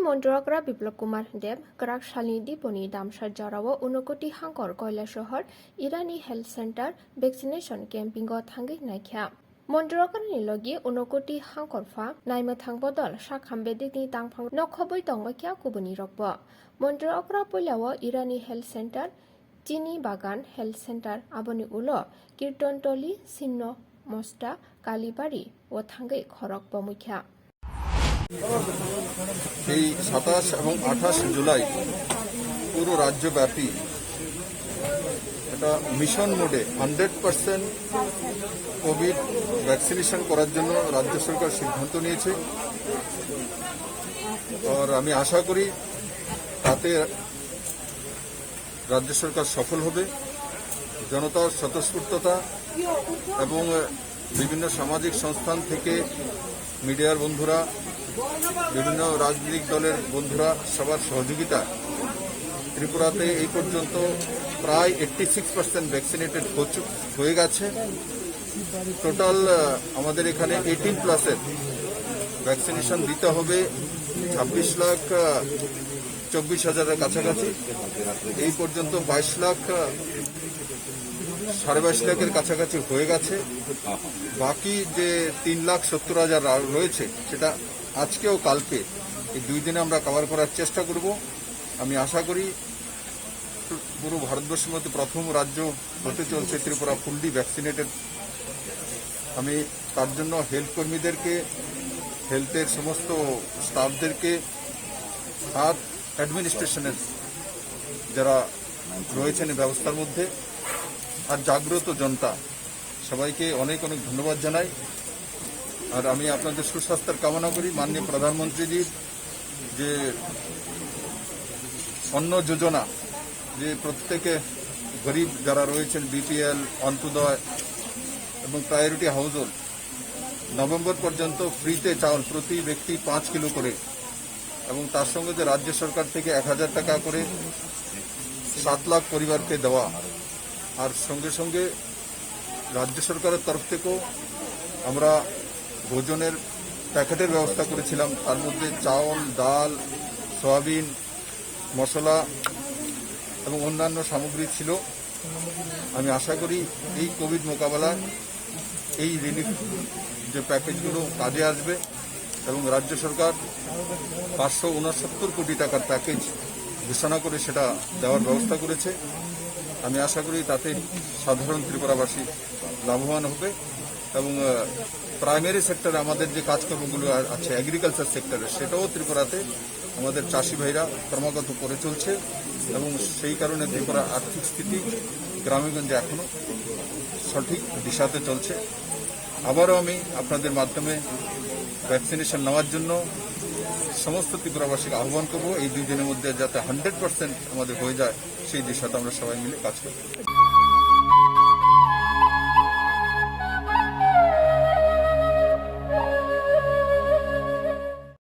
মন্ত্রকরা বিপ্লব কুমার দেব করাক শালিনী দীপনি দামসার জরাও 29 হাঙ্কর কয়লা শহর ইরানি হেলথ সেন্টার ভ্যাকসিনেশন ক্যাম্পিং থাঙ্গি নাইখ্যা মন্ত্রকরানি লগে 29 হাঙ্কর ফা নাইমথাং বদল সাখামবে দিকনি তাংফাং নখবই তংবাখ্যা কুবনি রকব মন্ত্রকরা পইলাও ইরানি হেলথ সেন্টার চিনি বাগান হেলথ সেন্টার আবনি উলো কীর্তনতলি ছিন্ন মস্তা কালীবাড়ি ও থাঙ্গি খরক বমুখ্যা এই 27 এবং 28 জুলাই পুরো রাজ্যব্যাপী এটা মিশন মোডে 100% কোভিড ভ্যাকসিনেশন করার জন্য রাজ্য সরকার সিদ্ধান্ত নিয়েছে। আর আমি আশা করি তাতে রাজ্য সরকার সফল হবে। জনতার স্বতঃস্ফূর্ততা এবং বিভিন্ন সামাজিক সংস্থান থেকে মিডিয়ার বন্ধুরা, বিভিন্ন রাজনৈতিক দলের বন্ধুরা সবার সহযোগিতা ত্রিপুরাতে এই পর্যন্ত প্রায় 86% ভ্যাকসিনেটেড হয়ে গেছে। টোটাল আমাদের এখানে 18+ ভ্যাকসিনেশন দিতে হবে 26,24,000-এর কাছাকাছি। এই পর্যন্ত 22,00,000-22,50,000-এর কাছাকাছি হয়ে গেছে। বাকি যে 3,70,000 রয়েছে সেটা আজকেও কালকে এই 2 দিনে আমরা কভার করার চেষ্টা করব। আমি আশা করি পুরো ভারতবর্ষের মধ্যে প্রথম রাজ্য হতে চলছে ত্রিপুরা ফুললি ভ্যাকসিনেটেড। আমি তার জন্য হেলথ কর্মীদেরকে, হেলথের সমস্ত স্টাফদেরকে আর অ্যাডমিনিস্ট্রেশনের যারা রয়েছেন এই ব্যবস্থার মধ্যে আর জাগ্রত জনতা সবাইকে অনেক অনেক ধন্যবাদ জানাই। আর আমি আপনাদের সুস্বাস্থ্যের কামনা করি। মাননীয় প্রধানমন্ত্রীজির যে অন্ন যোজনা, যে প্রত্যেকে গরিব যারা রয়েছেন বিপিএল, অন্তোদয় এবং প্রায়োরিটি হাউস হোল্ড নভেম্বর পর্যন্ত ফ্রিতে চাউল প্রতি ব্যক্তি 5 কিলো করে, এবং তার সঙ্গে যে রাজ্য সরকার থেকে 1,000 টাকা করে 7 লাখ পরিবারকে দেওয়া, আর সঙ্গে সঙ্গে রাজ্য সরকারের তরফ থেকেও আমরা ভোজনের প্যাকেটের ব্যবস্থা করেছিলাম। তার মধ্যে চাউল, ডাল, সয়াবিন, মশলা এবং অন্যান্য সামগ্রী ছিল। আমি আশা করি এই কোভিড মোকাবেলায় এই রিলিফ যে প্যাকেজগুলো কাজে আসবে, এবং রাজ্য সরকার 569 কোটি টাকার প্যাকেজ ঘোষণা করে সেটা দেওয়ার ব্যবস্থা করেছে। আমি আশা করি তাতে সাধারণ ত্রিপুরাবাসী লাভবান হবে। এবং প্রাইমারি সেক্টরে আমাদের যে কাজকর্মগুলো আছে এগ্রিকালচার সেক্টরে, সেটাও ত্রিপুরাতে আমাদের চাষি ভাইরা ক্রমাগত করে চলছে, এবং সেই কারণে ত্রিপুরার আর্থিক স্থিতি গ্রামেগঞ্জে এখনো সঠিক দিশাতে চলছে। আবারও আমি আপনাদের মাধ্যমে ভ্যাকসিনেশন নেওয়ার জন্য সমস্ত ত্রিপুরাবাসীকে আহ্বান করব। এই 2 দিনের মধ্যে যাতে 100% আমাদের হয়ে যায় সেই দিশাতে আমরা সবাই মিলে কাজ করব।